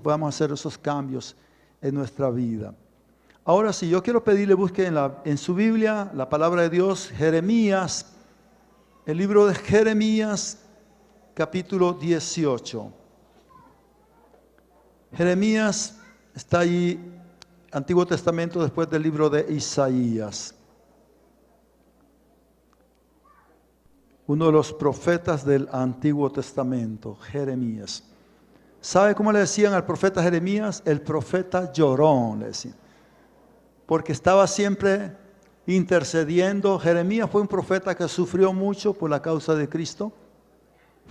podamos hacer esos cambios en nuestra vida. Ahora sí, yo quiero pedirle, busque en su Biblia la palabra de Dios, Jeremías, el libro de Jeremías, capítulo 18. Jeremías está allí, Antiguo Testamento, después del libro de Isaías. Uno de los profetas del Antiguo Testamento, Jeremías. ¿Sabe cómo le decían al profeta Jeremías? El profeta llorón, le decían. Porque estaba siempre intercediendo. Jeremías fue un profeta que sufrió mucho por la causa de Cristo.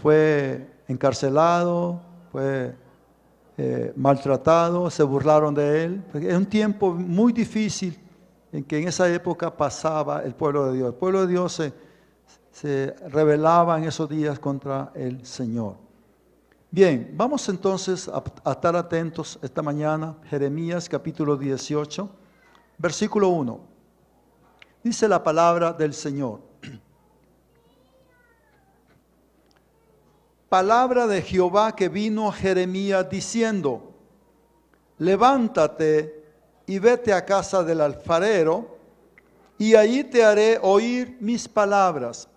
Fue encarcelado, fue maltratado, se burlaron de él. Es un tiempo muy difícil en que en esa época pasaba el pueblo de Dios. El pueblo de Dios se rebelaba en esos días contra el Señor. Bien, vamos entonces a estar atentos esta mañana. Jeremías capítulo 18, versículo 1. Dice la palabra del Señor. Palabra de Jehová que vino a Jeremías diciendo: levántate y vete a casa del alfarero, y allí te haré oír mis palabras.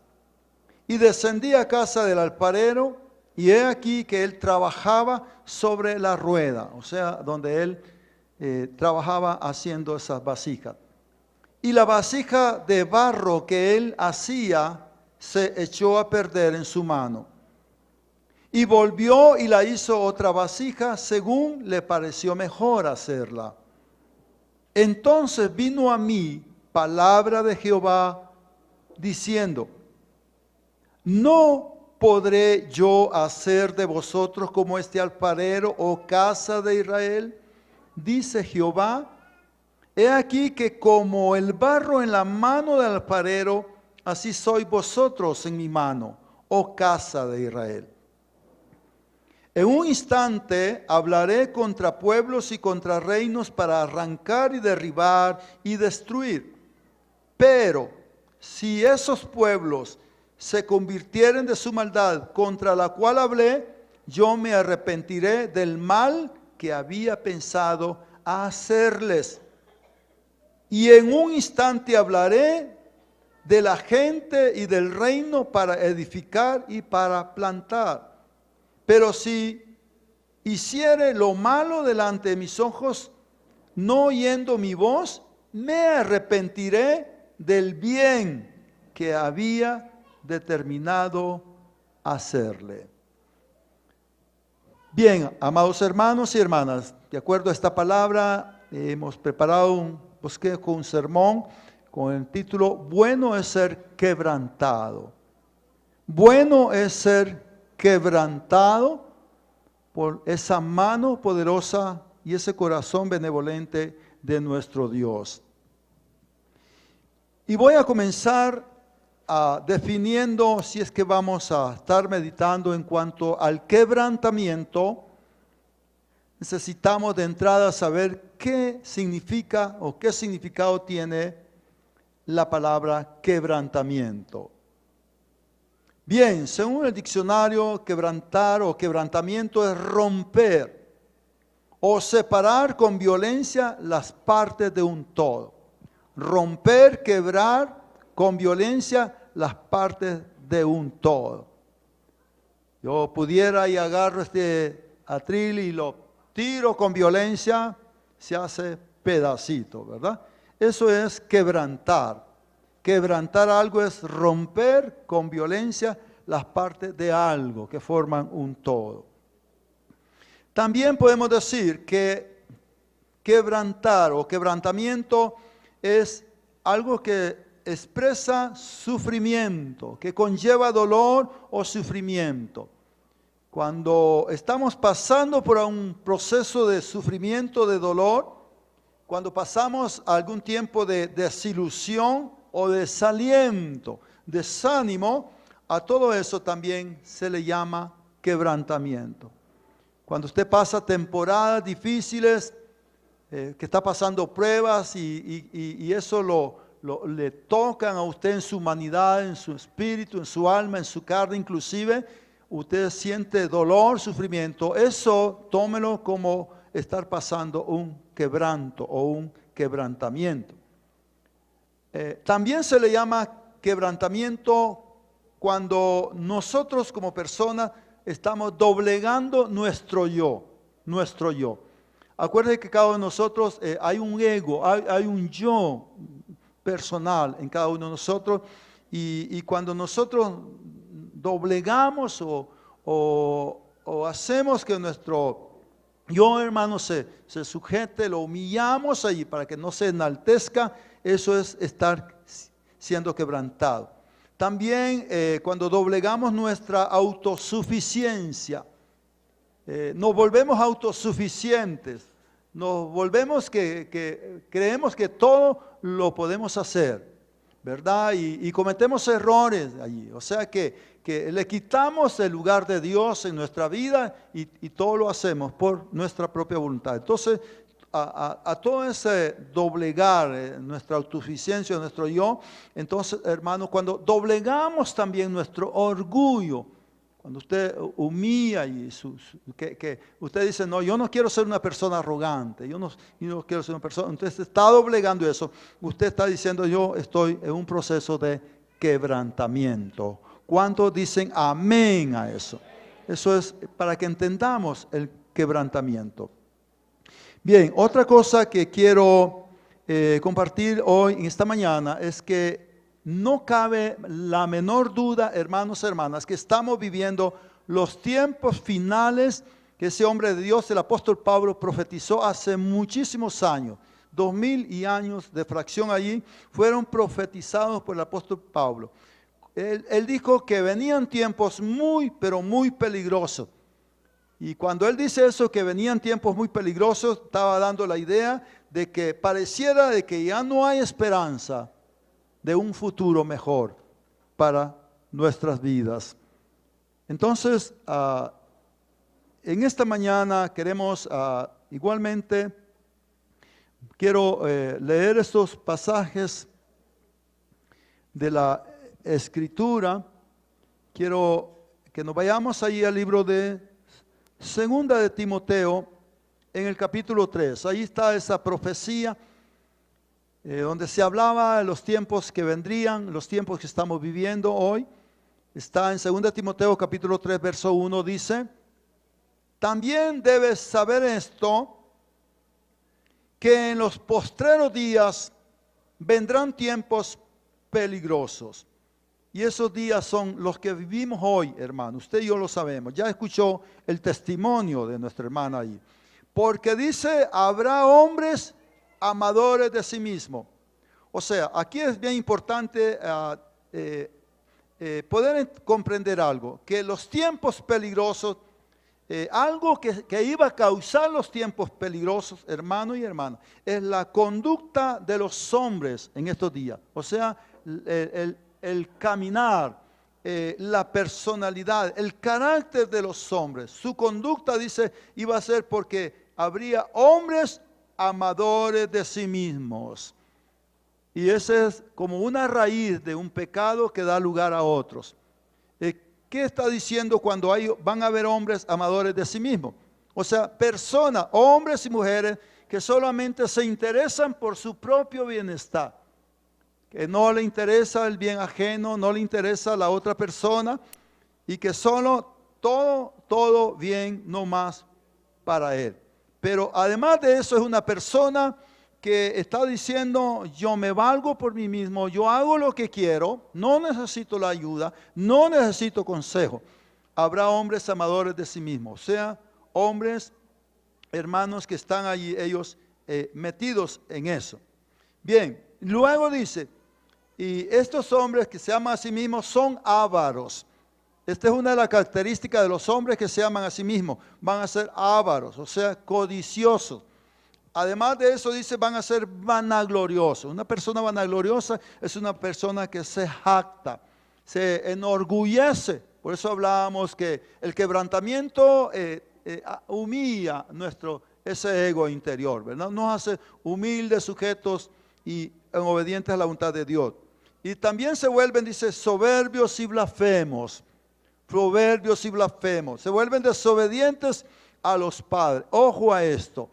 Y descendí a casa del alfarero, y he aquí que él trabajaba sobre la rueda, o sea, donde él trabajaba haciendo esas vasijas. Y la vasija de barro que él hacía se echó a perder en su mano. Y volvió y la hizo otra vasija según le pareció mejor hacerla. Entonces vino a mí palabra de Jehová diciendo: ¿no podré yo hacer de vosotros como este alfarero, oh casa de Israel? Dice Jehová: he aquí que como el barro en la mano del alfarero, así sois vosotros en mi mano, oh casa de Israel. En un instante hablaré contra pueblos y contra reinos para arrancar y derribar y destruir. Pero si esos pueblos se convirtieren de su maldad contra la cual hablé, yo me arrepentiré del mal que había pensado hacerles. Y en un instante hablaré de la gente y del reino para edificar y para plantar. Pero si hiciere lo malo delante de mis ojos, no oyendo mi voz, me arrepentiré del bien que había determinado hacerle. Bien, amados hermanos y hermanas, de acuerdo a esta palabra, hemos preparado un bosquejo, un sermón con el título: bueno es ser quebrantado. Bueno es ser quebrantado por esa mano poderosa y ese corazón benevolente de nuestro Dios. Y voy a comenzar definiendo, si es que vamos a estar meditando en cuanto al quebrantamiento. Necesitamos de entrada saber qué significa o qué significado tiene la palabra quebrantamiento. Bien, según el diccionario, quebrantar o quebrantamiento es romper o separar con violencia las partes de un todo. Romper, quebrar con violencia las partes de un todo. Yo pudiera y agarro este atril y lo tiro con violencia, se hace pedacito, ¿verdad? Eso es quebrantar. Quebrantar algo es romper con violencia las partes de algo que forman un todo. También podemos decir que quebrantar o quebrantamiento es algo que expresa sufrimiento, que conlleva dolor o sufrimiento. Cuando estamos pasando por un proceso de sufrimiento, de dolor, cuando pasamos algún tiempo de desilusión o desaliento, desánimo, a todo eso también se le llama quebrantamiento. Cuando usted pasa temporadas difíciles, que está pasando pruebas y eso le tocan a usted en su humanidad, en su espíritu, en su alma, en su carne inclusive, usted siente dolor, sufrimiento, eso tómelo como estar pasando un quebranto o un quebrantamiento. También se le llama quebrantamiento cuando nosotros como personas estamos doblegando nuestro yo. Acuérdense que cada uno de nosotros hay un ego, hay un yo personal en cada uno de nosotros, y cuando nosotros doblegamos o hacemos que nuestro yo, hermano, se sujete, lo humillamos allí para que no se enaltezca, eso es estar siendo quebrantado. También cuando doblegamos nuestra autosuficiencia, nos volvemos autosuficientes, nos volvemos que creemos que todo lo podemos hacer, ¿verdad? Y cometemos errores allí, o sea que le quitamos el lugar de Dios en nuestra vida y todo lo hacemos por nuestra propia voluntad. Entonces, a todo ese doblegar nuestra autosuficiencia, nuestro yo, entonces, hermano, cuando doblegamos también nuestro orgullo, cuando usted humilla y que usted dice, no, yo no quiero ser una persona arrogante, yo no quiero ser una persona, entonces está doblegando eso, usted está diciendo, yo estoy en un proceso de quebrantamiento. ¿Cuántos dicen amén a eso? Eso es para que entendamos el quebrantamiento. Bien, otra cosa que quiero compartir hoy, en esta mañana, es que no cabe la menor duda, hermanos y hermanas, que estamos viviendo los tiempos finales que ese hombre de Dios, el apóstol Pablo, profetizó hace muchísimos años. 2000 años de fracción allí fueron profetizados por el apóstol Pablo. Él dijo que venían tiempos muy, pero muy peligrosos. Y cuando él dice eso, que venían tiempos muy peligrosos, estaba dando la idea de que pareciera de que ya no hay esperanza de un futuro mejor para nuestras vidas. Entonces, en esta mañana queremos igualmente, quiero leer estos pasajes de la Escritura. Quiero que nos vayamos ahí al libro de Segunda de Timoteo, en el capítulo 3. Ahí está esa profecía donde se hablaba de los tiempos que vendrían, los tiempos que estamos viviendo hoy. Está en 2 Timoteo capítulo 3, verso 1, dice: también debes saber esto, que en los postreros días vendrán tiempos peligrosos. Y esos días son los que vivimos hoy, hermano. Usted y yo lo sabemos. Ya escuchó el testimonio de nuestra hermana ahí. Porque dice, habrá hombres amadores de sí mismos. O sea, aquí es bien importante poder comprender algo. Que los tiempos peligrosos, algo que iba a causar los tiempos peligrosos, hermano y hermana, es la conducta de los hombres en estos días. O sea, el caminar, la personalidad, el carácter de los hombres. Su conducta, dice, iba a ser porque habría hombres amadores de sí mismos. Y esa es como una raíz de un pecado que da lugar a otros. ¿Qué está diciendo cuando van a haber hombres amadores de sí mismos? O sea, personas, hombres y mujeres que solamente se interesan por su propio bienestar. Que no le interesa el bien ajeno, no le interesa la otra persona, y que solo todo bien no más para él. Pero además de eso, es una persona que está diciendo, yo me valgo por mí mismo, yo hago lo que quiero, no necesito la ayuda, no necesito consejo. Habrá hombres amadores de sí mismos, o sea, hombres, hermanos, que están allí ellos metidos en eso. Bien, luego dice, y estos hombres que se aman a sí mismos son ávaros. Esta es una de las características de los hombres que se aman a sí mismos. Van a ser ávaros, o sea, codiciosos. Además de eso dice, van a ser vanagloriosos. Una persona vanagloriosa es una persona que se jacta, se enorgullece. Por eso hablábamos que el quebrantamiento humilla ese ego interior, ¿verdad? Nos hace humildes, sujetos y obedientes a la voluntad de Dios. Y también se vuelven, dice, soberbios y blasfemos. soberbios y blasfemos. Se vuelven desobedientes a los padres. Ojo a esto.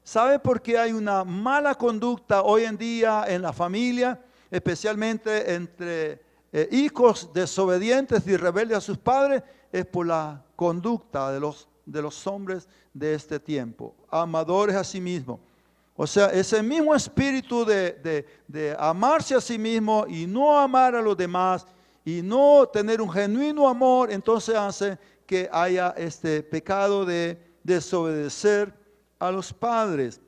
¿Sabe por qué hay una mala conducta hoy en día en la familia? Especialmente entre hijos desobedientes y rebeldes a sus padres. Es por la conducta de los hombres de este tiempo. Amadores a sí mismos. O sea, ese mismo espíritu de amarse a sí mismo y no amar a los demás y no tener un genuino amor, entonces hace que haya este pecado de desobedecer a los padres.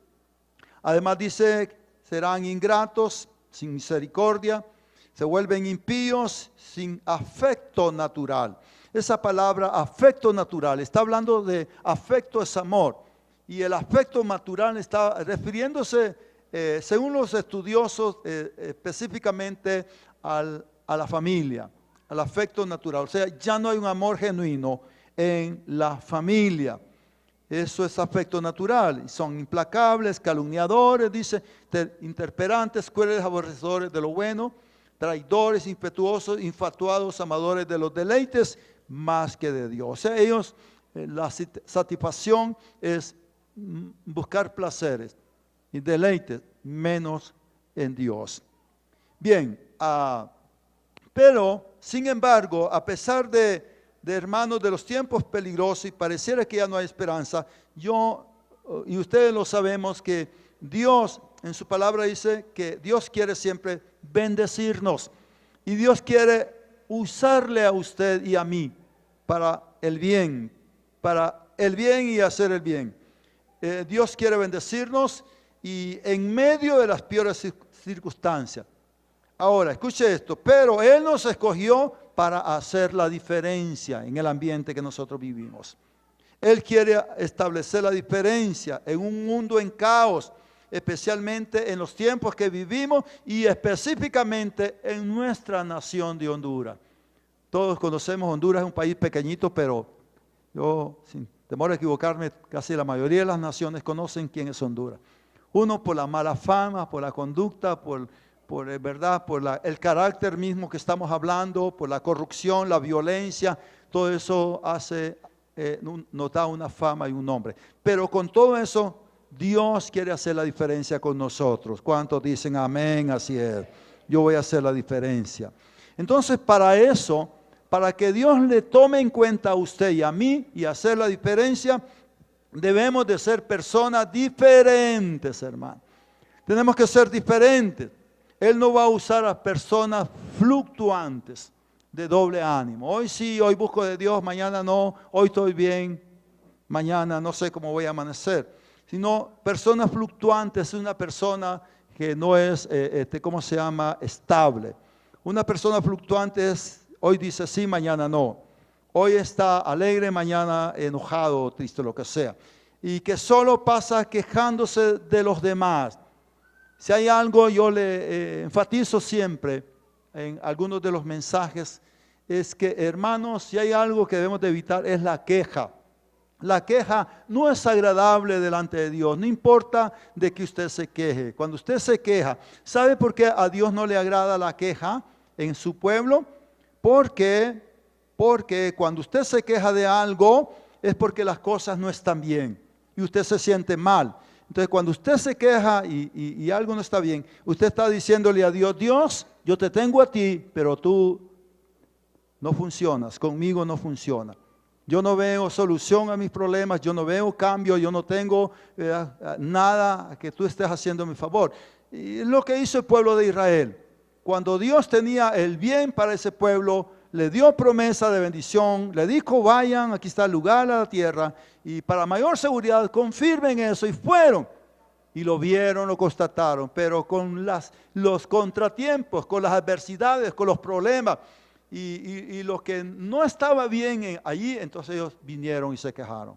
Además dice, serán ingratos, sin misericordia, se vuelven impíos, sin afecto natural. Esa palabra afecto natural, está hablando de afecto es amor. Y el afecto natural está refiriéndose, según los estudiosos, específicamente a la familia, al afecto natural. O sea, ya no hay un amor genuino en la familia. Eso es afecto natural. Y son implacables, calumniadores, dice, interperantes, crueles, aborrecedores de lo bueno, traidores, impetuosos, infatuados, amadores de los deleites más que de Dios. O sea, ellos, la satisfacción es buscar placeres y deleites menos en Dios. Bien, pero sin embargo, a pesar de hermanos de los tiempos peligrosos y pareciera que ya no hay esperanza, yo y ustedes lo sabemos que Dios en su palabra dice que Dios quiere siempre bendecirnos y Dios quiere usarle a usted y a mí para el bien y hacer el bien. Dios quiere bendecirnos y en medio de las peores circunstancias. Ahora, escuche esto, pero Él nos escogió para hacer la diferencia en el ambiente que nosotros vivimos. Él quiere establecer la diferencia en un mundo en caos, especialmente en los tiempos que vivimos y específicamente en nuestra nación de Honduras. Todos conocemos Honduras, es un país pequeñito, pero yo, sin temor a equivocarme, casi la mayoría de las naciones conocen quién es Honduras. Uno por la mala fama, por la conducta, por el carácter mismo que estamos hablando, por la corrupción, la violencia, todo eso nos da una fama y un nombre. Pero con todo eso, Dios quiere hacer la diferencia con nosotros. ¿Cuántos dicen amén? Así es. Yo voy a hacer la diferencia. Entonces, para eso, para que Dios le tome en cuenta a usted y a mí y hacer la diferencia, debemos de ser personas diferentes, hermano. Tenemos que ser diferentes. Él no va a usar a personas fluctuantes de doble ánimo. Hoy sí, hoy busco de Dios, mañana no, hoy estoy bien, mañana no sé cómo voy a amanecer. Sino personas fluctuantes, una persona que no es, estable. Una persona fluctuante es, hoy dice sí, mañana no. Hoy está alegre, mañana enojado, triste, lo que sea. Y que solo pasa quejándose de los demás. Si hay algo, yo le enfatizo siempre en algunos de los mensajes, es que hermanos, si hay algo que debemos de evitar es la queja. La queja no es agradable delante de Dios, no importa de que usted se queje. Cuando usted se queja, ¿sabe por qué a Dios no le agrada la queja en su pueblo? Porque cuando usted se queja de algo, es porque las cosas no están bien y usted se siente mal. Entonces, cuando usted se queja y algo no está bien, usted está diciéndole a Dios, Dios, yo te tengo a ti, pero tú no funcionas, conmigo no funciona. Yo no veo solución a mis problemas, yo no veo cambio, yo no tengo nada que tú estés haciendo a mi favor. Y es lo que hizo el pueblo de Israel. Cuando Dios tenía el bien para ese pueblo, le dio promesa de bendición, le dijo vayan, aquí está el lugar a la tierra y para mayor seguridad confirmen eso y fueron y lo vieron, lo constataron, pero con los contratiempos, con las adversidades, con los problemas y lo que no estaba bien allí, entonces ellos vinieron y se quejaron,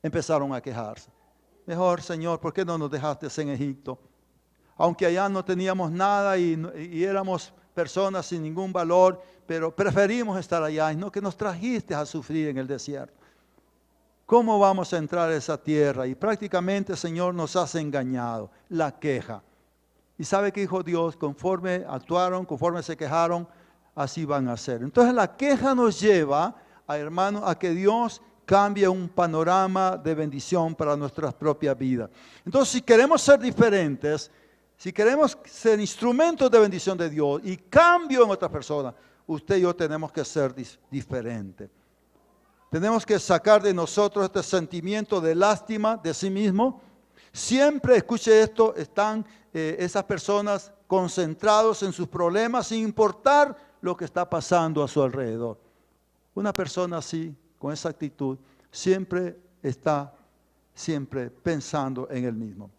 empezaron a quejarse. Mejor Señor, ¿por qué no nos dejaste en Egipto? Aunque allá no teníamos nada y éramos personas sin ningún valor, pero preferimos estar allá y no que nos trajiste a sufrir en el desierto. ¿Cómo vamos a entrar a esa tierra? Y prácticamente, Señor, nos has engañado. La queja. ¿Y sabe qué dijo Dios? Conforme actuaron, conforme se quejaron, así van a ser. Entonces la queja nos lleva, hermanos, a que Dios cambie un panorama de bendición para nuestras propias vidas. Entonces, si queremos ser diferentes, si queremos ser instrumentos de bendición de Dios y cambio en otras personas, usted y yo tenemos que ser diferentes. Tenemos que sacar de nosotros este sentimiento de lástima de sí mismo. Siempre, escuche esto, están esas personas concentrados en sus problemas sin importar lo que está pasando a su alrededor. Una persona así, con esa actitud, siempre está pensando en él mismo.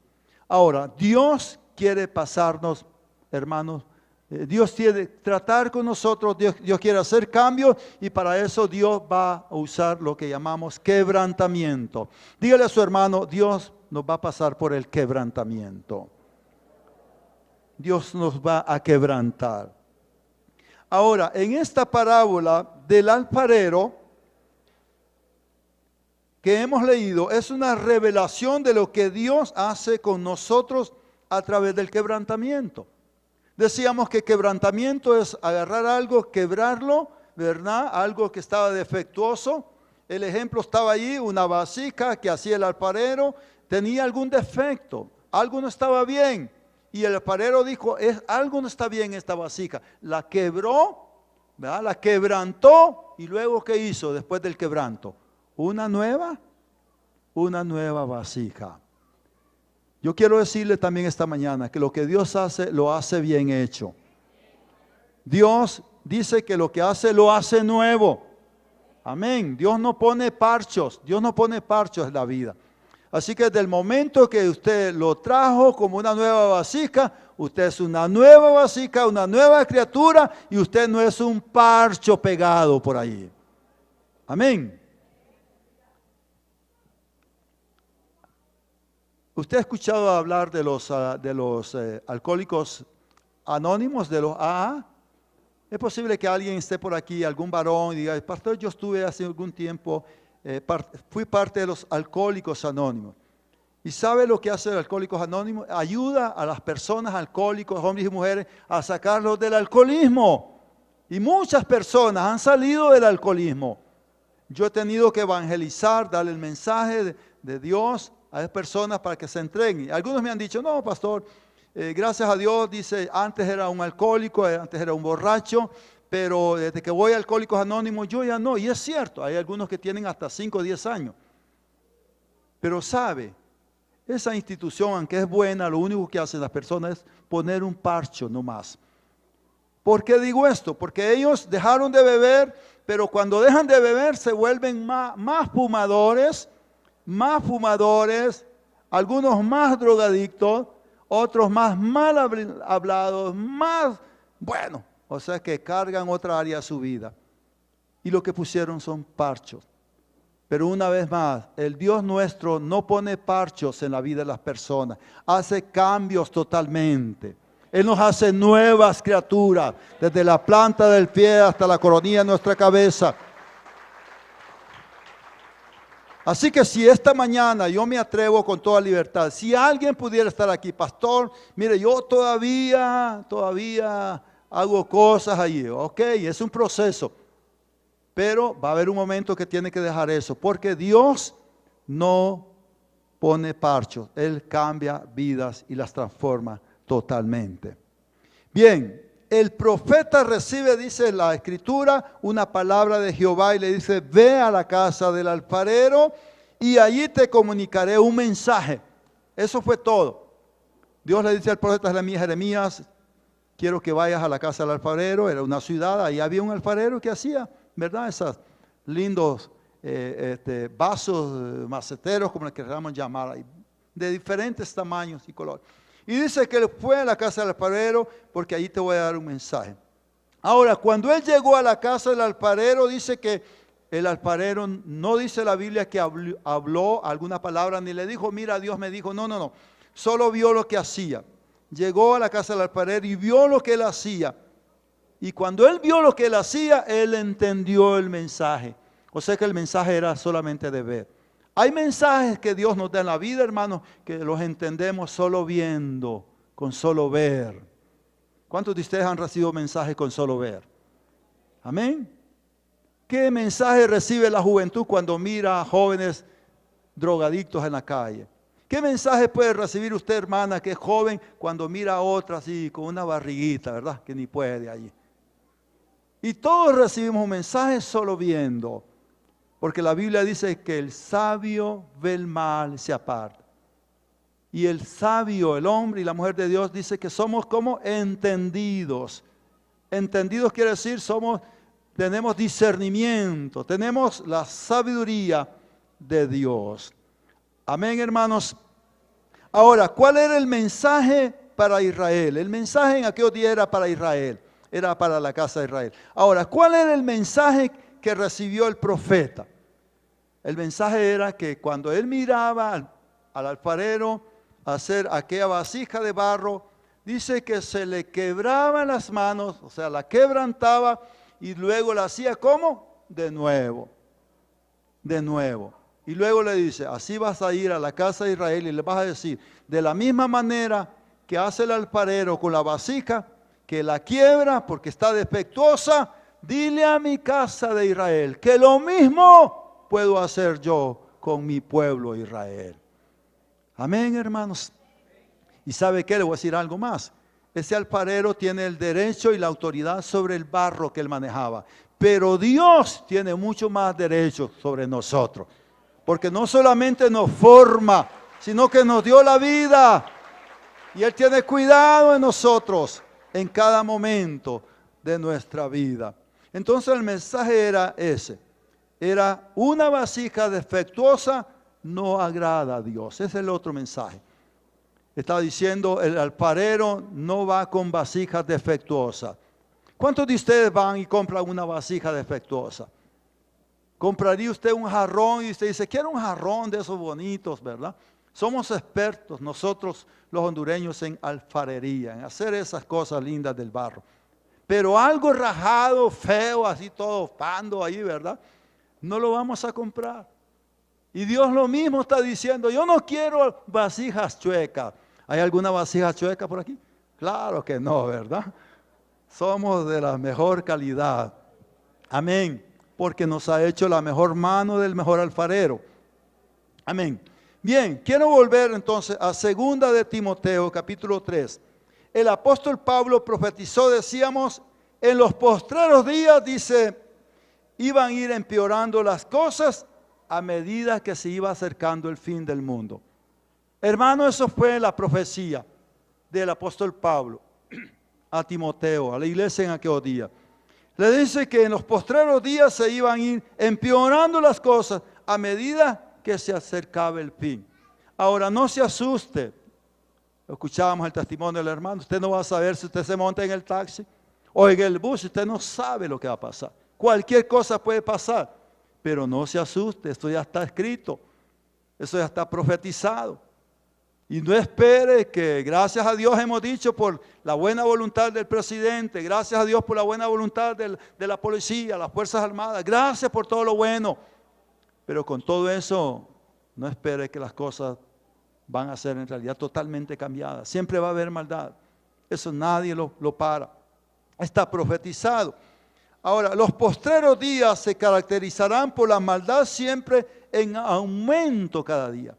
Ahora, Dios quiere pasarnos, hermanos, Dios quiere tratar con nosotros, Dios quiere hacer cambios y para eso Dios va a usar lo que llamamos quebrantamiento. Dígale a su hermano, Dios nos va a pasar por el quebrantamiento. Dios nos va a quebrantar. Ahora, en esta parábola del alfarero que hemos leído, es una revelación de lo que Dios hace con nosotros a través del quebrantamiento. Decíamos que quebrantamiento es agarrar algo, quebrarlo, ¿verdad? Algo que estaba defectuoso. El ejemplo estaba allí, una vasija que hacía el alfarero, tenía algún defecto, algo no estaba bien. Y el alfarero dijo, algo no está bien en esta vasija. La quebró, ¿verdad? La quebrantó y luego ¿qué hizo después del quebranto? Una nueva vasija. Yo quiero decirle también esta mañana que lo que Dios hace, lo hace bien hecho. Dios dice que lo que hace, lo hace nuevo. Amén. Dios no pone parchos en la vida. Así que desde el momento que usted lo trajo como una nueva vasija, usted es una nueva vasija, una nueva criatura y usted no es un parcho pegado por ahí. Amén. ¿Usted ha escuchado hablar de los alcohólicos anónimos, de los AA? Es posible que alguien esté por aquí, algún varón, y diga, pastor, yo estuve hace algún tiempo, fui parte de los alcohólicos anónimos. ¿Y sabe lo que hace el Alcohólicos Anónimos? Ayuda a las personas alcohólicos, hombres y mujeres, a sacarlos del alcoholismo. Y muchas personas han salido del alcoholismo. Yo he tenido que evangelizar, darle el mensaje de Dios a esas personas para que se entreguen. Algunos me han dicho, no, pastor, gracias a Dios, dice, antes era un alcohólico, antes era un borracho, pero desde que voy a Alcohólicos Anónimos, yo ya no. Y es cierto, hay algunos que tienen hasta 5 o 10 años. Pero sabe, esa institución, aunque es buena, lo único que hacen las personas es poner un parcho nomás. ¿Por qué digo esto? Porque ellos dejaron de beber, pero cuando dejan de beber se vuelven más fumadores, algunos más drogadictos, otros más mal hablados, o sea que cargan otra área de su vida. Y lo que pusieron son parchos. Pero una vez más, el Dios nuestro no pone parchos en la vida de las personas, hace cambios totalmente. Él nos hace nuevas criaturas, desde la planta del pie hasta la coronilla de nuestra cabeza. Así que si esta mañana yo me atrevo con toda libertad, si alguien pudiera estar aquí, pastor, mire, yo todavía hago cosas allí, ok, es un proceso. Pero va a haber un momento que tiene que dejar eso, porque Dios no pone parchos, Él cambia vidas y las transforma totalmente. Bien, el profeta recibe, dice la escritura, una palabra de Jehová y le dice, ve a la casa del alfarero y allí te comunicaré un mensaje. Eso fue todo. Dios le dice al profeta Jeremías, quiero que vayas a la casa del alfarero, era una ciudad, ahí había un alfarero que hacía, ¿verdad? Esos lindos vasos maceteros, como les queramos llamar, ahí, de diferentes tamaños y colores. Y dice que él fue a la casa del alfarero porque allí te voy a dar un mensaje. Ahora, cuando él llegó a la casa del alfarero, dice que el alfarero, no dice la Biblia que habló alguna palabra, ni le dijo, mira, Dios me dijo, no. Solo vio lo que hacía. Llegó a la casa del alfarero y vio lo que él hacía. Y cuando él vio lo que él hacía, él entendió el mensaje. O sea que el mensaje era solamente de ver. Hay mensajes que Dios nos da en la vida, hermanos, que los entendemos solo viendo, con solo ver. ¿Cuántos de ustedes han recibido mensajes con solo ver? Amén. ¿Qué mensaje recibe la juventud cuando mira a jóvenes drogadictos en la calle? ¿Qué mensaje puede recibir usted, hermana, que es joven, cuando mira a otra así con una barriguita, verdad? Que ni puede allí. Y todos recibimos un mensaje solo viendo. Porque la Biblia dice que el sabio ve el mal y se aparta. Y el sabio, el hombre y la mujer de Dios, dice que somos como entendidos. Entendidos quiere decir tenemos discernimiento, tenemos la sabiduría de Dios. Amén, hermanos. Ahora, ¿cuál era el mensaje para Israel? El mensaje en aquellos días era para Israel, era para la casa de Israel. Ahora, ¿cuál era el mensaje que recibió el profeta? El mensaje era que cuando él miraba al alfarero hacer aquella vasija de barro, dice que se le quebraban las manos, o sea, la quebrantaba y luego la hacía ¿cómo? De nuevo. De nuevo. Y luego le dice, así vas a ir a la casa de Israel y le vas a decir, de la misma manera que hace el alfarero con la vasija, que la quiebra porque está defectuosa, dile a mi casa de Israel que lo mismo puedo hacer yo con mi pueblo Israel. Amén, hermanos. ¿Y sabe qué? Le voy a decir algo más. Ese alfarero tiene el derecho y la autoridad sobre el barro que él manejaba. Pero Dios tiene mucho más derecho sobre nosotros. Porque no solamente nos forma, sino que nos dio la vida. Y Él tiene cuidado de nosotros en cada momento de nuestra vida. Entonces el mensaje era ese. Era una vasija defectuosa no agrada a Dios. Ese es el otro mensaje. Estaba diciendo, el alfarero no va con vasijas defectuosas. ¿Cuántos de ustedes van y compran una vasija defectuosa? ¿Compraría usted un jarrón y usted dice, quiero un jarrón de esos bonitos, verdad? Somos expertos nosotros los hondureños en alfarería, en hacer esas cosas lindas del barro. Pero algo rajado, feo, así todo pando ahí, ¿verdad? No lo vamos a comprar. Y Dios lo mismo está diciendo, yo no quiero vasijas chuecas. ¿Hay alguna vasija chueca por aquí? Claro que no, ¿verdad? Somos de la mejor calidad. Amén. Porque nos ha hecho la mejor mano del mejor alfarero. Amén. Bien, quiero volver entonces a 2 de Timoteo, capítulo 3. El apóstol Pablo profetizó, decíamos, en los postreros días, dice, iban a ir empeorando las cosas a medida que se iba acercando el fin del mundo. Hermano, eso fue la profecía del apóstol Pablo a Timoteo, a la iglesia en aquel día. Le dice que en los postreros días se iban a ir empeorando las cosas a medida que se acercaba el fin. Ahora, no se asuste. Escuchábamos el testimonio del hermano. Usted no va a saber si usted se monta en el taxi o en el bus. Usted no sabe lo que va a pasar. Cualquier cosa puede pasar. Pero no se asuste. Esto ya está escrito. Eso ya está profetizado. Y no espere que, gracias a Dios hemos dicho por la buena voluntad del presidente, gracias a Dios por la buena voluntad de la policía, las Fuerzas Armadas, gracias por todo lo bueno. Pero con todo eso, no espere que las cosas van a ser en realidad totalmente cambiadas. Siempre va a haber maldad. Eso nadie lo para. Está profetizado. Ahora, los postreros días se caracterizarán por la maldad siempre en aumento cada día.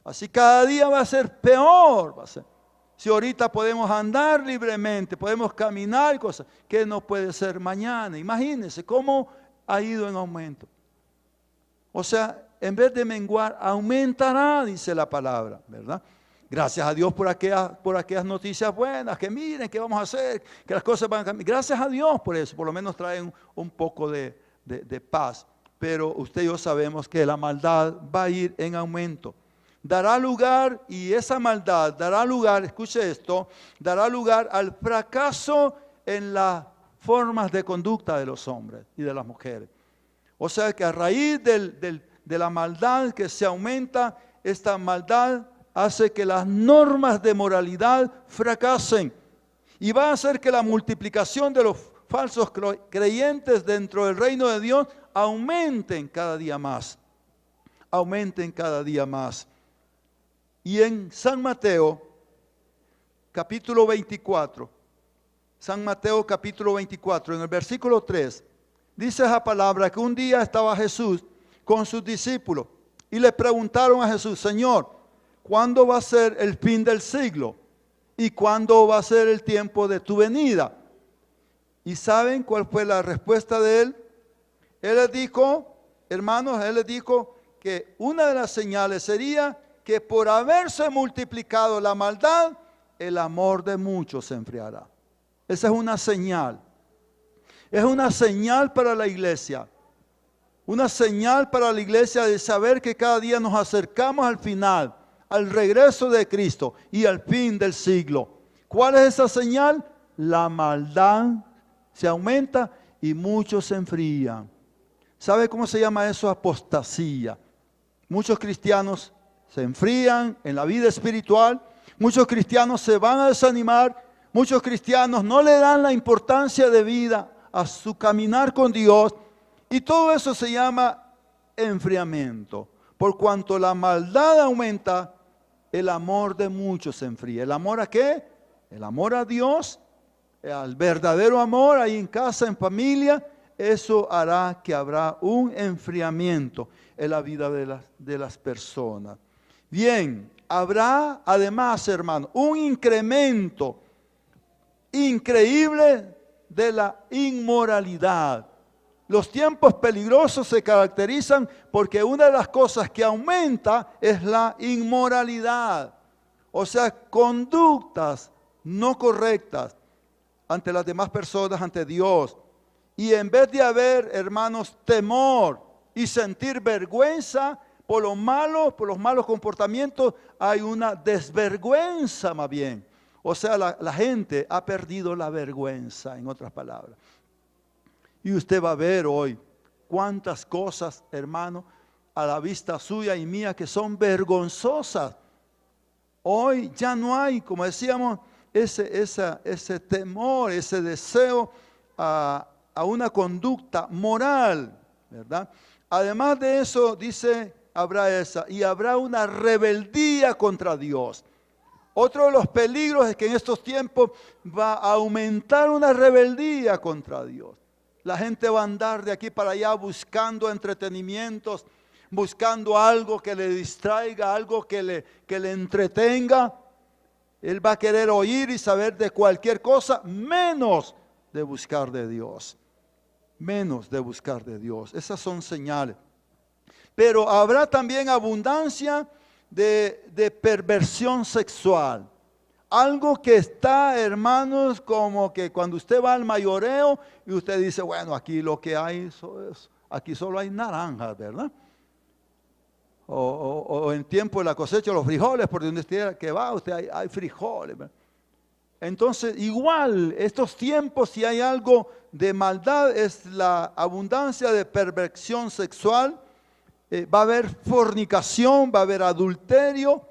Así cada día va a ser peor. Va a ser. Si ahorita podemos andar libremente, podemos caminar, cosas, ¿qué no puede ser mañana? Imagínense cómo ha ido en aumento. O sea, en vez de menguar, aumentará, dice la palabra, ¿verdad? Gracias a Dios por aquellas noticias buenas, que miren qué vamos a hacer, que las cosas van a cambiar. Gracias a Dios por eso, por lo menos traen un poco de paz. Pero usted y yo sabemos que la maldad va a ir en aumento. Dará lugar, y esa maldad dará lugar, escuche esto, dará lugar al fracaso en las formas de conducta de los hombres y de las mujeres. O sea que a raíz de la maldad que se aumenta, esta maldad hace que las normas de moralidad fracasen y va a hacer que la multiplicación de los falsos creyentes dentro del reino de Dios aumenten cada día más. Aumenten cada día más. Y en San Mateo, capítulo 24, San Mateo capítulo 24, en el versículo 3, dice esa palabra que un día estaba Jesús con sus discípulos y le preguntaron a Jesús: Señor, ¿cuándo va a ser el fin del siglo? ¿Y cuándo va a ser el tiempo de tu venida? ¿Y saben cuál fue la respuesta de él? Él les dijo, hermanos, él les dijo que una de las señales sería que por haberse multiplicado la maldad, el amor de muchos se enfriará. Esa es una señal. Es una señal para la iglesia. Una señal para la iglesia de saber que cada día nos acercamos al final, al regreso de Cristo y al fin del siglo. ¿Cuál es esa señal? La maldad se aumenta y muchos se enfrían. ¿Sabe cómo se llama eso? Apostasía. Muchos cristianos se enfrían en la vida espiritual. Muchos cristianos se van a desanimar. Muchos cristianos no le dan la importancia de vida a su caminar con Dios. Y todo eso se llama enfriamiento. Por cuanto la maldad aumenta, el amor de muchos se enfría. ¿El amor a qué? El amor a Dios, al verdadero amor ahí en casa, en familia. Eso hará que habrá un enfriamiento en la vida de las personas. Bien, habrá además, hermano, un incremento increíble de la inmoralidad. Los tiempos peligrosos se caracterizan porque una de las cosas que aumenta es la inmoralidad. O sea, conductas no correctas ante las demás personas, ante Dios. Y en vez de haber, hermanos, temor y sentir vergüenza por lo malo, por los malos comportamientos, hay una desvergüenza más bien. O sea, la gente ha perdido la vergüenza, en otras palabras. Y usted va a ver hoy cuántas cosas, hermano, a la vista suya y mía que son vergonzosas. Hoy ya no hay, como decíamos, ese temor, ese deseo a una conducta moral, ¿verdad? Además de eso, dice, habrá una rebeldía contra Dios. Otro de los peligros es que en estos tiempos va a aumentar una rebeldía contra Dios. La gente va a andar de aquí para allá buscando entretenimientos, buscando algo que le distraiga, algo que le entretenga. Él va a querer oír y saber de cualquier cosa, menos de buscar de Dios. Menos de buscar de Dios. Esas son señales. Pero habrá también abundancia de perversión sexual. Algo que está, hermanos, como que cuando usted va al mayoreo y usted dice, bueno, aquí lo que hay, aquí solo hay naranjas, ¿verdad? O en tiempo de la cosecha, los frijoles, por donde usted que va, usted hay frijoles, ¿verdad? Entonces, igual, estos tiempos, si hay algo de maldad, es la abundancia de perversión sexual. Va a haber fornicación, va a haber adulterio,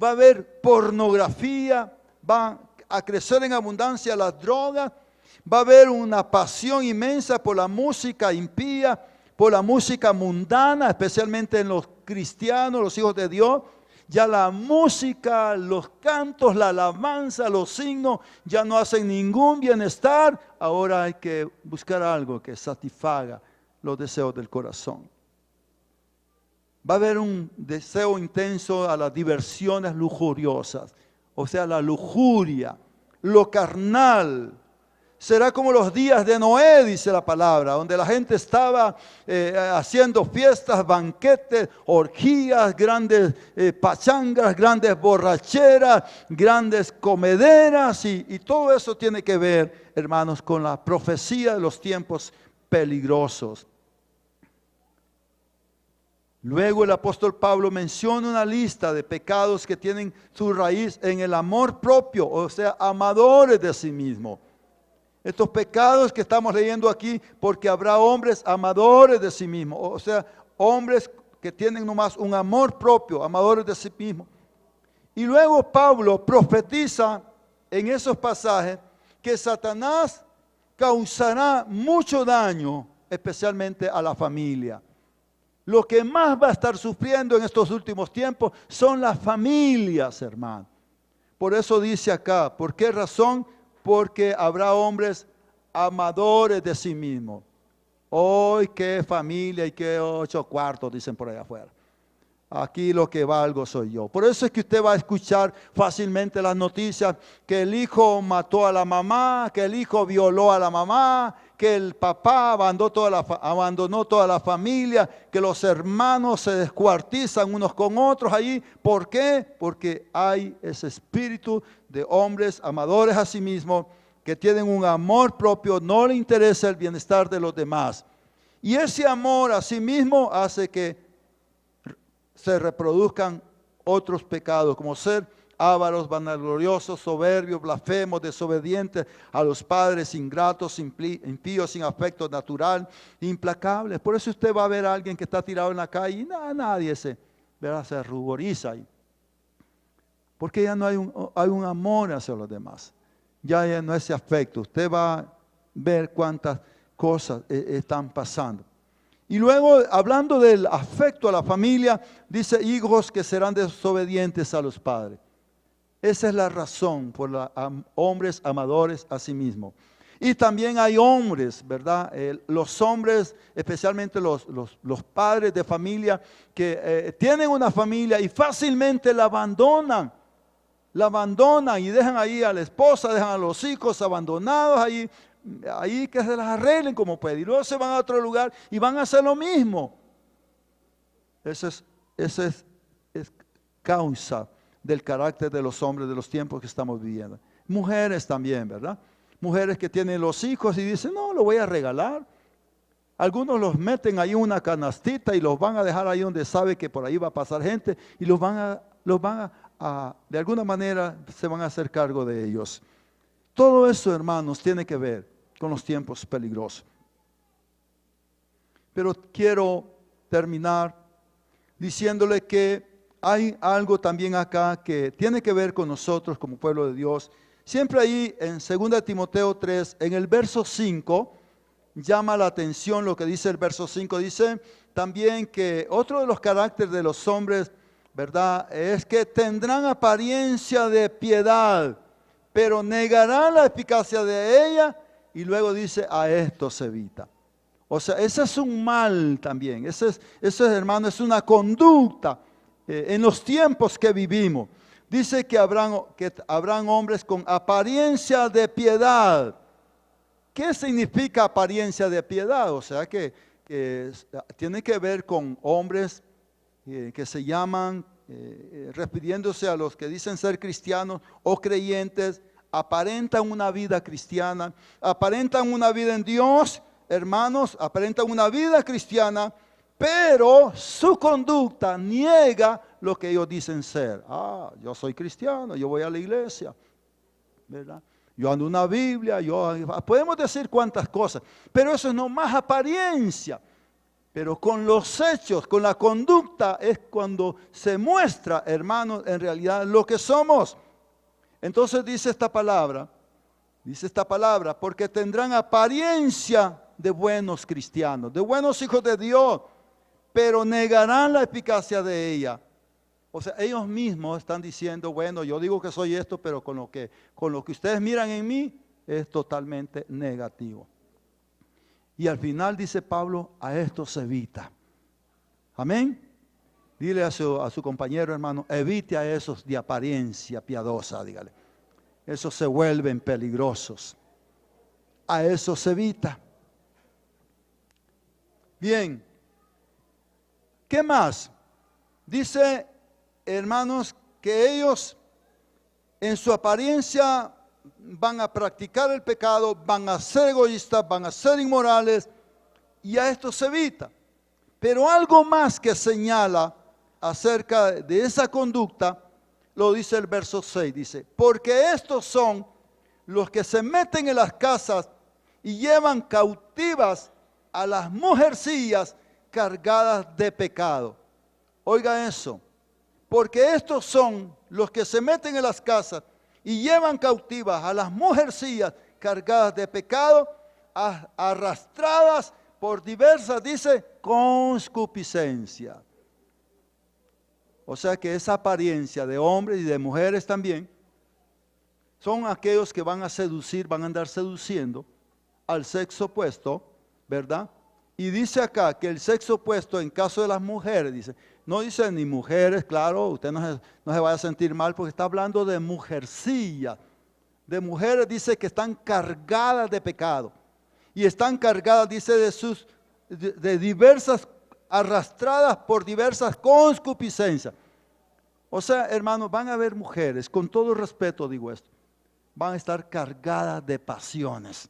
va a haber pornografía, va a crecer en abundancia las drogas, va a haber una pasión inmensa por la música impía, por la música mundana, especialmente en los cristianos, los hijos de Dios. Ya la música, los cantos, la alabanza, los signos ya no hacen ningún bienestar. Ahora hay que buscar algo que satisfaga los deseos del corazón. Va a haber un deseo intenso a las diversiones lujuriosas, o sea, la lujuria, lo carnal. Será como los días de Noé, dice la palabra, donde la gente estaba haciendo fiestas, banquetes, orgías, grandes pachangas, grandes borracheras, grandes comederas, y todo eso tiene que ver, hermanos, con la profecía de los tiempos peligrosos. Luego el apóstol Pablo menciona una lista de pecados que tienen su raíz en el amor propio, o sea, amadores de sí mismo. Estos pecados que estamos leyendo aquí, porque habrá hombres amadores de sí mismos, o sea, hombres que tienen nomás un amor propio, amadores de sí mismos. Y luego Pablo profetiza en esos pasajes que Satanás causará mucho daño, especialmente a la familia. Lo que más va a estar sufriendo en estos últimos tiempos son las familias, hermano. Por eso dice acá, ¿por qué razón? Porque habrá hombres amadores de sí mismos. Hoy qué familia y qué 8 cuartos, dicen por allá afuera. Aquí lo que valgo soy yo. Por eso es que usted va a escuchar fácilmente las noticias que el hijo mató a la mamá, que el hijo violó a la mamá, que el papá abandonó toda la familia, que los hermanos se descuartizan unos con otros allí. ¿Por qué? Porque hay ese espíritu de hombres amadores a sí mismos que tienen un amor propio, no le interesa el bienestar de los demás. Y ese amor a sí mismo hace que se reproduzcan otros pecados, como ser ávaros, vanagloriosos, soberbios, blasfemos, desobedientes a los padres, ingratos, impíos, sin afecto natural, implacables. Por eso usted va a ver a alguien que está tirado en la calle y nadie se ruboriza ahí. Porque ya no hay un amor hacia los demás. Ya no es ese afecto. Usted va a ver cuántas cosas están pasando. Y luego, hablando del afecto a la familia, dice hijos que serán desobedientes a los padres. Esa es la razón por la hombres amadores a sí mismos. Y también hay hombres, ¿verdad? Los hombres, especialmente los padres de familia, que tienen una familia y fácilmente la abandonan. La abandonan y dejan ahí a la esposa, dejan a los hijos abandonados ahí que se las arreglen como pueden. Y luego se van a otro lugar y van a hacer lo mismo. Esa es causa del carácter de los hombres de los tiempos que estamos viviendo. Mujeres también, ¿verdad? Mujeres que tienen los hijos y dicen, no, lo voy a regalar. Algunos los meten ahí en una canastita y los van a dejar ahí donde sabe que por ahí va a pasar gente y los van a de alguna manera se van a hacer cargo de ellos. Todo eso, hermanos, tiene que ver con los tiempos peligrosos. Pero quiero terminar diciéndole que hay algo también acá que tiene que ver con nosotros como pueblo de Dios. Siempre ahí en 2 Timoteo 3, en el verso 5, llama la atención lo que dice el verso 5. Dice también que otro de los caracteres de los hombres, ¿verdad?, es que tendrán apariencia de piedad, pero negarán la eficacia de ella. Y luego dice, a esto se evita. O sea, ese es un mal también. Ese hermano, es una conducta en los tiempos que vivimos. Dice que habrán hombres con apariencia de piedad. ¿Qué significa apariencia de piedad? O sea, que tiene que ver con hombres que se llaman, refiriéndose a los que dicen ser cristianos o creyentes, aparentan una vida cristiana, aparentan una vida en Dios, hermanos, aparentan una vida cristiana, pero su conducta niega lo que ellos dicen ser. Yo soy cristiano, yo voy a la iglesia, ¿verdad? Yo ando una Biblia, podemos decir cuántas cosas, pero eso es nomás apariencia. Pero con los hechos, con la conducta, es cuando se muestra, hermanos, en realidad lo que somos. Entonces dice esta palabra, porque tendrán apariencia de buenos cristianos, de buenos hijos de Dios, pero negarán la eficacia de ella. O sea, ellos mismos están diciendo, bueno, yo digo que soy esto, pero con lo que ustedes miran en mí es totalmente negativo. Y al final dice Pablo, a esto se evita. Amén. Dile a su compañero, hermano, evite a esos de apariencia piadosa, dígale. Esos se vuelven peligrosos. A eso se evita. Bien. ¿Qué más? Dice, hermanos, que ellos en su apariencia van a practicar el pecado, van a ser egoístas, van a ser inmorales, y a esto se evita. Pero algo más que señala acerca de esa conducta, lo dice el verso 6, dice, porque estos son los que se meten en las casas y llevan cautivas a las mujercillas cargadas de pecado. Oiga eso, porque estos son los que se meten en las casas y llevan cautivas a las mujercillas cargadas de pecado, arrastradas por diversas, dice, concupiscencia. O sea que esa apariencia de hombres y de mujeres también son aquellos que van a seducir, van a andar seduciendo al sexo opuesto, ¿verdad? Y dice acá que el sexo opuesto en caso de las mujeres, dice, no dice ni mujeres, claro, usted no se vaya a sentir mal porque está hablando de mujercillas. De mujeres dice que están cargadas de pecado. Y están cargadas, dice, de diversas, arrastradas por diversas concupiscencias. O sea, hermanos, van a haber mujeres, con todo respeto digo esto, van a estar cargadas de pasiones.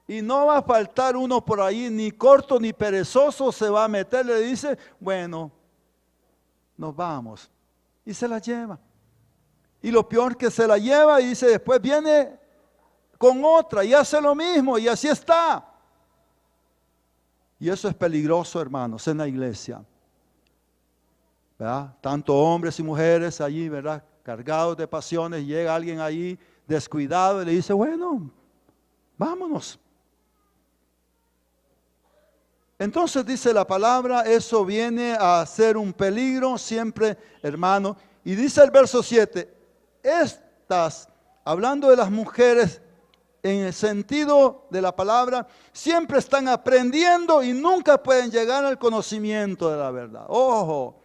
Y no va a faltar uno por ahí, ni corto ni perezoso, se va a meter, le dice, bueno, nos vamos. Y se la lleva. Y lo peor que se la lleva y dice, después viene con otra y hace lo mismo y así está. Y eso es peligroso, hermanos, en la iglesia. ¿Verdad? Tanto hombres y mujeres allí, ¿verdad? Cargados de pasiones, llega alguien allí descuidado y le dice, bueno, vámonos. Entonces dice la palabra, eso viene a ser un peligro siempre, hermano. Y dice el verso 7, estas, hablando de las mujeres en el sentido de la palabra, siempre están aprendiendo y nunca pueden llegar al conocimiento de la verdad. Ojo,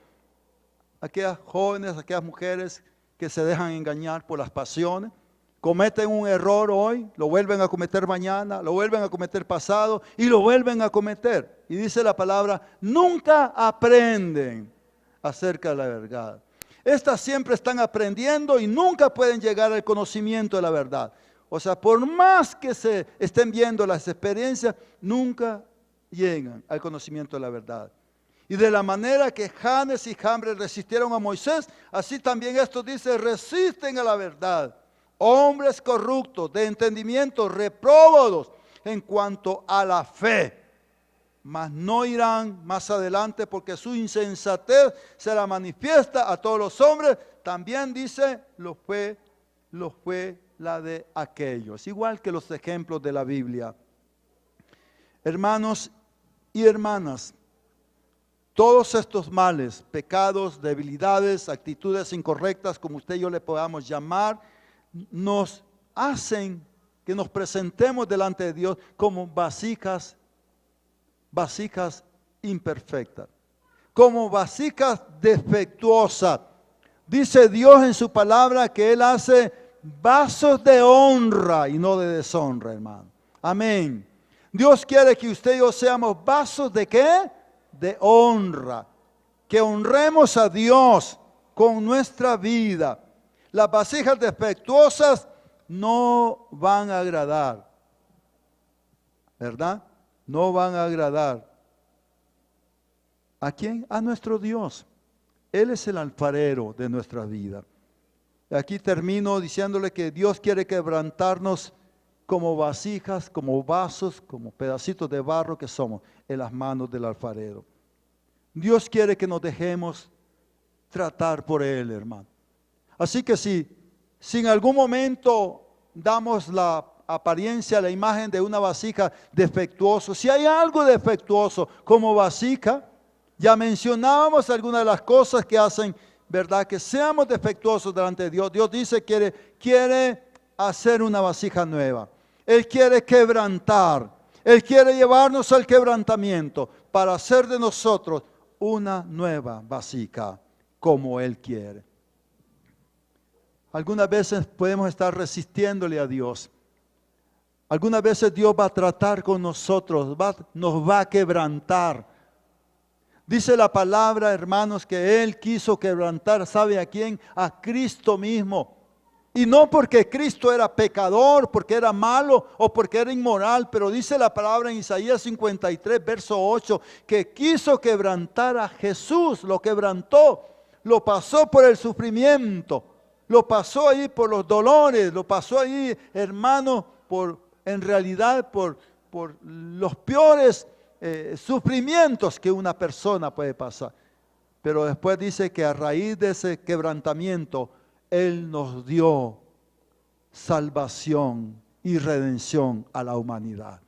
aquellas jóvenes, aquellas mujeres que se dejan engañar por las pasiones, cometen un error hoy, lo vuelven a cometer mañana, lo vuelven a cometer pasado y lo vuelven a cometer. Y dice la palabra, nunca aprenden acerca de la verdad. Estas siempre están aprendiendo y nunca pueden llegar al conocimiento de la verdad. O sea, por más que se estén viendo las experiencias, nunca llegan al conocimiento de la verdad. Y de la manera que Janes y Jambres resistieron a Moisés, así también esto dice, resisten a la verdad. Hombres corruptos, de entendimiento, repróbados en cuanto a la fe. Mas no irán más adelante porque su insensatez se la manifiesta a todos los hombres. También dice, lo fue la de aquellos. Igual que los ejemplos de la Biblia. Hermanos y hermanas, todos estos males, pecados, debilidades, actitudes incorrectas, como usted y yo le podamos llamar, nos hacen que nos presentemos delante de Dios como vasijas imperfectas, como vasijas defectuosas. Dice Dios en su palabra que Él hace vasos de honra y no de deshonra, hermano. Amén. Dios quiere que usted y yo seamos vasos de ¿qué? De honra. Que honremos a Dios con nuestra vida. Las vasijas defectuosas no van a agradar, ¿verdad? No van a agradar. ¿A quién? A nuestro Dios. Él es el alfarero de nuestra vida. Aquí termino diciéndole que Dios quiere quebrantarnos como vasijas, como vasos, como pedacitos de barro que somos en las manos del alfarero. Dios quiere que nos dejemos tratar por Él, hermano. Así que si en algún momento damos la apariencia, la imagen de una vasija defectuosa, si hay algo defectuoso como vasija, ya mencionábamos algunas de las cosas que hacen, ¿verdad? Que seamos defectuosos delante de Dios. Dios dice que quiere hacer una vasija nueva. Él quiere quebrantar. Él quiere llevarnos al quebrantamiento para hacer de nosotros una nueva vasija como Él quiere. Algunas veces podemos estar resistiéndole a Dios. Algunas veces Dios va a tratar con nosotros, nos va a quebrantar. Dice la palabra, hermanos, que Él quiso quebrantar, ¿sabe a quién? A Cristo mismo. Y no porque Cristo era pecador, porque era malo o porque era inmoral, pero dice la palabra en Isaías 53, verso 8, que quiso quebrantar a Jesús, lo quebrantó, lo pasó por el sufrimiento, lo pasó ahí por los dolores, lo pasó ahí, hermano, en realidad por los peores sufrimientos que una persona puede pasar. Pero después dice que a raíz de ese quebrantamiento, Él nos dio salvación y redención a la humanidad.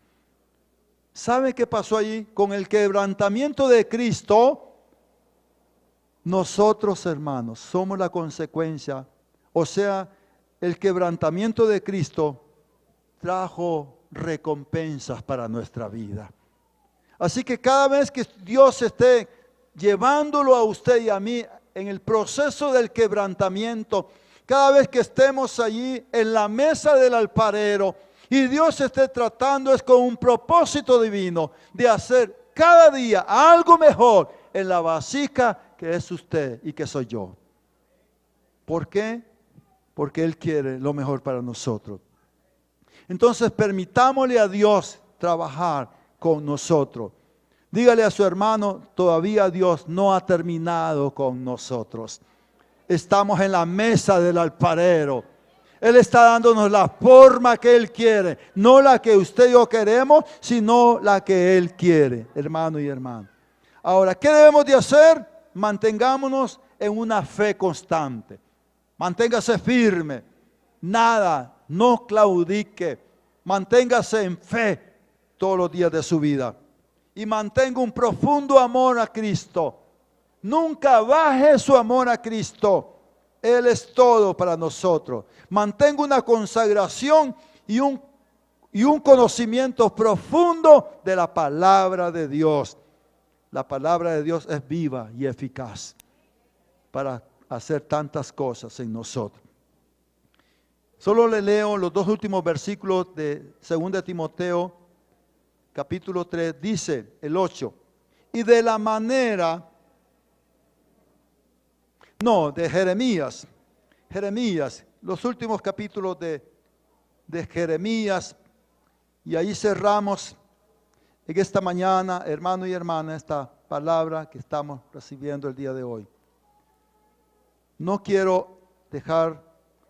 ¿Sabe qué pasó allí? Con el quebrantamiento de Cristo, nosotros, hermanos, somos la consecuencia. O sea, el quebrantamiento de Cristo trajo recompensas para nuestra vida. Así que cada vez que Dios esté llevándolo a usted y a mí en el proceso del quebrantamiento, cada vez que estemos allí en la mesa del alfarero y Dios esté tratando, es con un propósito divino de hacer cada día algo mejor en la vasija que es usted y que soy yo. ¿Por qué? Porque Él quiere lo mejor para nosotros. Entonces permitámosle a Dios trabajar con nosotros. Dígale a su hermano, todavía Dios no ha terminado con nosotros. Estamos en la mesa del alfarero. Él está dándonos la forma que Él quiere. No la que usted y yo queremos, sino la que Él quiere, hermano y hermana. Ahora, ¿qué debemos de hacer? Mantengámonos en una fe constante. Manténgase firme. Nada, no claudique. Manténgase en fe todos los días de su vida. Y mantenga un profundo amor a Cristo. Nunca baje su amor a Cristo. Él es todo para nosotros. Mantenga una consagración y un conocimiento profundo de la palabra de Dios. La palabra de Dios es viva y eficaz para hacer tantas cosas en nosotros. Solo le leo los dos últimos versículos de 2 Timoteo, capítulo 3, dice el 8. Y de la manera, de Jeremías, los últimos capítulos de Jeremías, y ahí cerramos en esta mañana, hermano y hermana, esta palabra que estamos recibiendo el día de hoy. No quiero dejar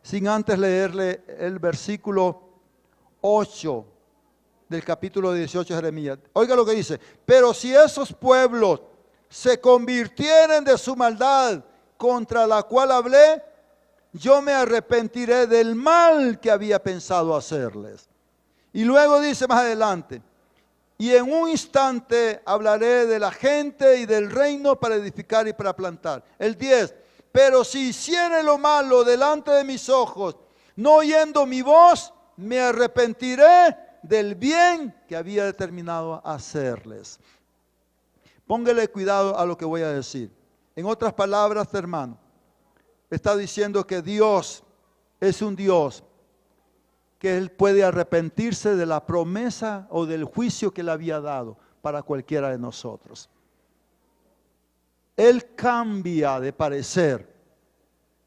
sin antes leerle el versículo 8 del capítulo 18 de Jeremías. Oiga lo que dice: pero si esos pueblos se convirtieren de su maldad contra la cual hablé, yo me arrepentiré del mal que había pensado hacerles. Y luego dice más adelante: y en un instante hablaré de la gente y del reino para edificar y para plantar. El 10. Pero si hiciere lo malo delante de mis ojos, no oyendo mi voz, me arrepentiré del bien que había determinado hacerles. Póngale cuidado a lo que voy a decir. En otras palabras, hermano, está diciendo que Dios es un Dios que Él puede arrepentirse de la promesa o del juicio que Él había dado para cualquiera de nosotros. Él cambia de parecer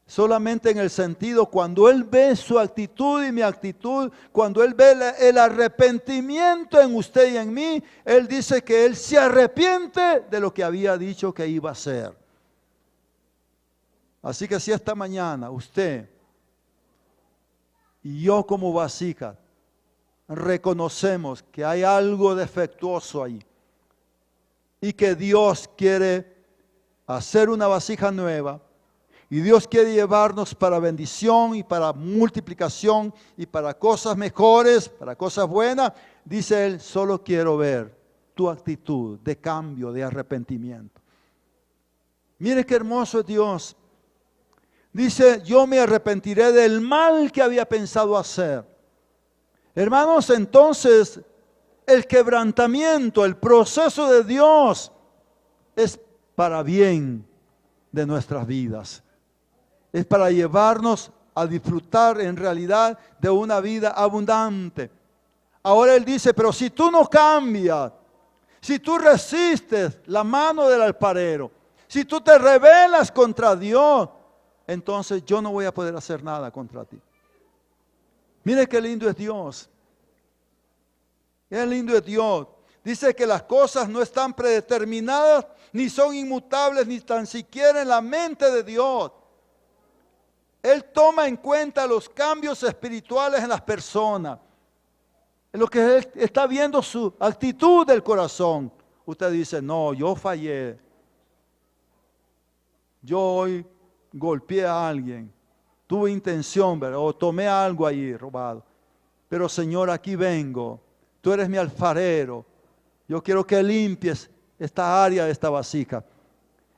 solamente en el sentido cuando Él ve su actitud y mi actitud, cuando Él ve el arrepentimiento en usted y en mí, Él dice que Él se arrepiente de lo que había dicho que iba a hacer. Así que si esta mañana usted y yo como vasija reconocemos que hay algo defectuoso ahí y que Dios quiere hacer una vasija nueva y Dios quiere llevarnos para bendición y para multiplicación y para cosas mejores, para cosas buenas, dice Él: solo quiero ver tu actitud de cambio, de arrepentimiento. Mire qué hermoso es Dios. Dice: yo me arrepentiré del mal que había pensado hacer. Hermanos, entonces el quebrantamiento, el proceso de Dios es para bien de nuestras vidas. Es para llevarnos a disfrutar en realidad de una vida abundante. Ahora Él dice: pero si tú no cambias, si tú resistes la mano del alfarero, si tú te rebelas contra Dios, entonces yo no voy a poder hacer nada contra ti. Mire qué lindo es Dios. Qué lindo es Dios. Dice que las cosas no están predeterminadas, ni son inmutables, ni tan siquiera en la mente de Dios. Él toma en cuenta los cambios espirituales en las personas. En lo que Él está viendo su actitud del corazón. Usted dice: no, yo fallé. Yo hoy golpeé a alguien. Tuve intención, ¿verdad? O tomé algo ahí robado. Pero Señor, aquí vengo. Tú eres mi alfarero. Yo quiero que limpies esta área de esta vasija.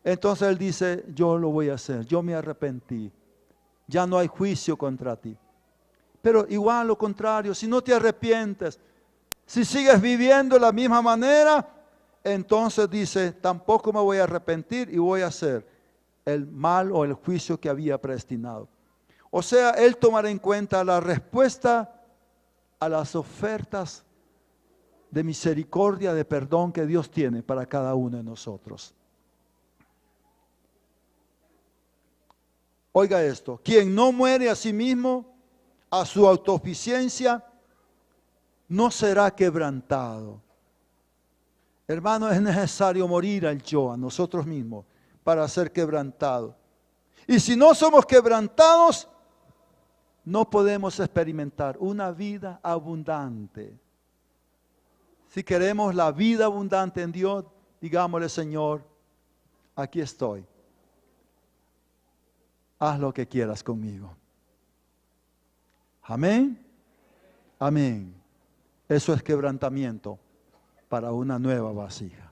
Entonces Él dice: yo lo voy a hacer. Yo me arrepentí. Ya no hay juicio contra ti. Pero igual lo contrario, si no te arrepientes, si sigues viviendo de la misma manera, entonces dice, tampoco me voy a arrepentir y voy a hacer el mal o el juicio que había predestinado. O sea, Él tomará en cuenta la respuesta a las ofertas de misericordia, de perdón que Dios tiene para cada uno de nosotros. Oiga esto, quien no muere a sí mismo, a su autosuficiencia, no será quebrantado. Hermano, es necesario morir al yo, a nosotros mismos, para ser quebrantados. Y si no somos quebrantados, no podemos experimentar una vida abundante. Si queremos la vida abundante en Dios, digámosle, Señor, aquí estoy. Haz lo que quieras conmigo. Amén. Amén. Eso es quebrantamiento para una nueva vasija.